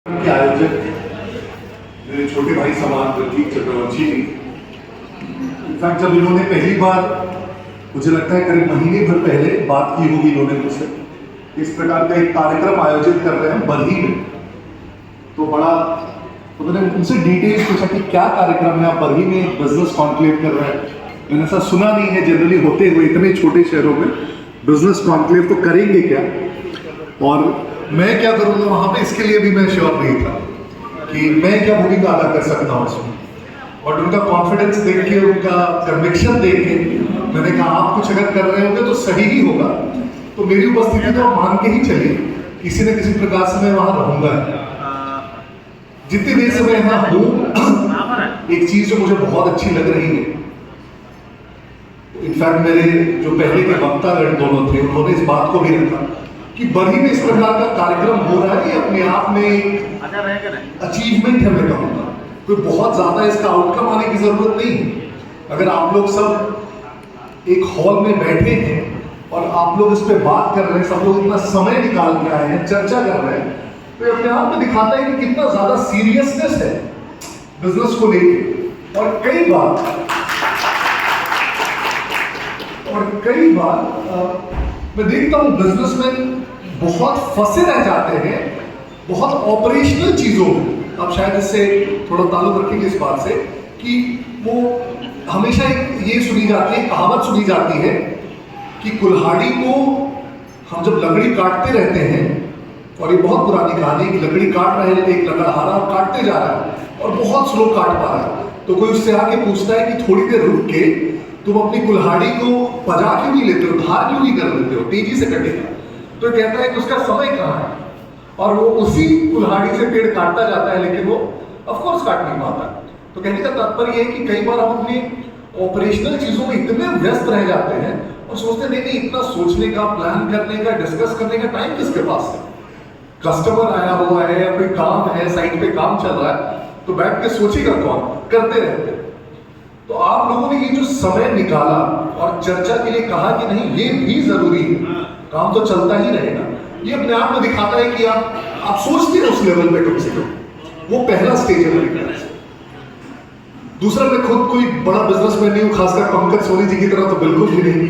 के आयोजक मेरे छोटे भाई समान प्रतीक चक्रवर्ती जी, इनफैक्ट जब इन्होंने पहली बार, मुझे लगता है करीब महीने भर पहले बात की होगी इन्होंने मुझसे, इस प्रकार का एक कार्यक्रम आयोजित कर रहे हैं बरही में, तो बड़ा उन्होंने उनसे डिटेल्स पूछा कि क्या कार्यक्रम है, आप बरही में बिजनेस कॉन्क्लेव कर रहे हैं। मैंने ऐसा सुना नहीं है जनरली होते हुए इतने छोटे शहरों में बिजनेस कॉन्क्लेव, तो करेंगे क्या और मैं क्या करूँगा वहाँ पे, इसके लिए भी मैं श्योर नहीं था कि मैं क्या भूमिका अदा कर सकता हूँ उसमें। बट उनका कॉन्फिडेंस देख के, उनका कन्विक्शन देख के मैंने कहा आप कुछ अगर कर रहे होंगे तो सही ही होगा, तो मेरी उपस्थिति तो मान के ही चलिए, किसी न किसी प्रकार से मैं वहाँ रहूँगा। जितनी देर से मैं यहाँ हूँ, एक चीज़ जो मुझे बहुत अच्छी लग रही है, इनफैक्ट मेरे जो पहले के वक्तागण दोनों थे उन्होंने इस बात को भी रखा कि बरही में इस प्रकार का कार्यक्रम हो रहा है, ये अपने आप में अचीवमेंट है। मैं कहूँगा कोई बहुत ज्यादा इसका आउटकम आने की जरूरत नहीं है। अगर आप लोग सब एक हॉल में बैठे हैं और आप लोग इस पे बात कर रहे हैं, सब लोग इतना समय निकाल के आए हैं, चर्चा कर रहे हैं, तो ये अपने आप में दिखाता है कि कितना ज्यादा सीरियसनेस है बिजनेस को लेके। और कई बार मैं देखता हूँ बिजनेसमैन बहुत फंसे रह जाते हैं बहुत ऑपरेशनल चीजों में। आप शायद इससे थोड़ा ताल्लुक रखेंगे इस बात से कि वो हमेशा एक ये सुनी जाती है, कहावत सुनी जाती है कि कुल्हाड़ी को हम जब लकड़ी काटते रहते हैं, और ये बहुत पुरानी कहानी है कि लकड़ी काट रहे थे, एक लकड़हारा और काटते जा रहा है और बहुत स्लो काट पा रहा है, तो कोई उससे आके पूछता है कि थोड़ी देर रुक के तुम अपनी कुल्हाड़ी को पजा क्यों नहीं लेते हो, धार क्यों नहीं कर लेते हो, तेजी से कटेगा। तो कहता है कि उसका समय कहाँ है, और वो उसी कुल्हाड़ी से पेड़ काटता जाता है, लेकिन वो ऑफकोर्स काट नहीं पाता। तो कहने का तात्पर्य है कि कई बार हम अपनी ऑपरेशनल चीजों में इतने व्यस्त रह जाते हैं और सोचते नहीं इतना सोचने का, प्लान करने का, डिस्कस करने का टाइम किसके पास है। कस्टमर आया हुआ है या कोई काम है, साइट पे काम चल रहा है, तो बैठ के सोचेगा कौन, करते रहते। तो आप लोगों ने ये जो समय निकाला और चर्चा के लिए कहा कि नहीं ये भी जरूरी है, काम तो चलता ही रहेगा, ये अपने आप में दिखाता है कि आप सोचते हैं उस लेवल पे कम से कम। वो पहला स्टेज है मेरे ख्याल से। दूसरा, मैं खुद कोई बड़ा बिजनेसमैन नहीं हूँ, खासकर पंकज सोनी जी की तरह तो बिल्कुल भी नहीं,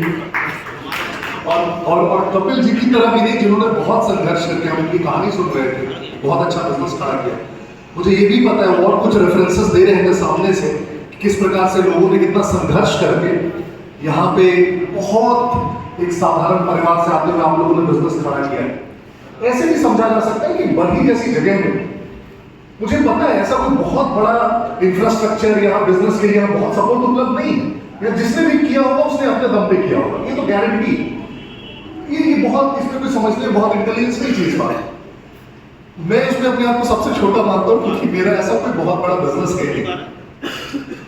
और कपिल जी की तरह भी नहीं, जिन्होंने बहुत संघर्ष करके, हम उनकी कहानी सुन रहे थे, बहुत अच्छा बिजनेस खड़ा किया। मुझे ये भी पता है, और कुछ रेफरेंसेस दे रहे थे सामने से, किस प्रकार से लोगों ने कितना संघर्ष करके यहाँ पे बहुत एक साधारण परिवार से आते हुए आप लोगों ने बिजनेस खड़ा किया है। ऐसे भी समझा जा सकता है कि बरही जैसी जगह में, मुझे पता है ऐसा कोई बहुत बड़ा इंफ्रास्ट्रक्चर या बिजनेस के लिए बहुत सपोर्ट उपलब्ध नहीं है, या जिसने भी किया होगा उसने अपने दम पे किया होगा, ये तो गारंटी। ये बहुत, इसमें कोई समझने में बहुत इंटेलिजेंस नहीं चीज बात है। मैं इसमें अपने आप को सबसे छोटा मानता हूँ क्योंकि मेरा ऐसा कोई बहुत बड़ा बिजनेस है नहीं,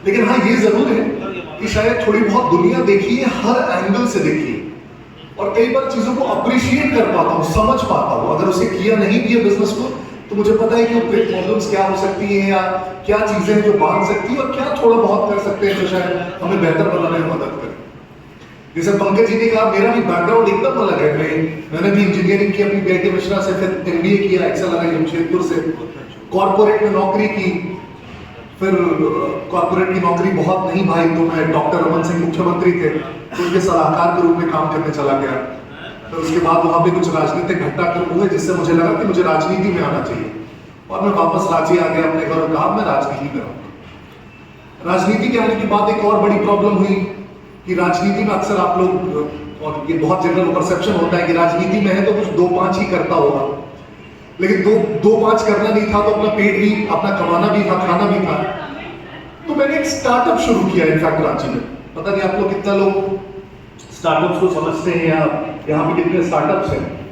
लेकिन हाँ ये जरूर है कि शायद थोड़ी बहुत दुनिया देखी है, हर एंगल से देखी है, और कई बार चीजों को अप्रिशिएट कर पाता हूँ, समझ पाता हूँ। अगर उसे किया नहीं भी है बिजनेस को, तो मुझे पता है कि प्रॉब्लम्स क्या हो सकती हैं, या क्या चीजें जो बांध सकती है, और क्या थोड़ा बहुत कर सकते हैं जो शायद हमें बेहतर बनाने में मदद करे। जैसे पंकज जी ने कहा, मेरा भी बैकग्राउंड एकदम अलग है। मैंने भी इंजीनियरिंग की अपनी बीआईटी मिश्रा से, फिर एमबीए किया एक्सेल जमशेदपुर से, कॉर्पोरेट में नौकरी की, फिर कॉर्पोरेट की नौकरी बहुत नहीं भाई, तो मैं डॉक्टर रमन सिंह मुख्यमंत्री थे, तो उनके सलाहकार के रूप में काम करने चला गया। फिर उसके बाद वहाँ पे कुछ राजनीतिक घटनाक्रम हुए जिससे मुझे लगा कि मुझे राजनीति में आना चाहिए, और मैं वापस रांची आ गया अपने घर और कहा मैं राजनीति में आऊँगा। राजनीति के आने के बाद एक और बड़ी प्रॉब्लम हुई कि राजनीति में अक्सर आप लोग, और ये बहुत जनरल परसेप्शन होता है कि राजनीति में है तो कुछ 2-5 ही करता होगा, लेकिन 2-5 करना नहीं था तो अपना पेट भी, अपना कमाना भी था, खाना भी था। तो मैंने एक स्टार्टअप शुरू किया इनफैक्ट रांची में। पता नहीं आप लोग कितना लोग स्टार्टअप्स को समझते हैं, या यहाँ पे कितने स्टार्टअप्स हैं।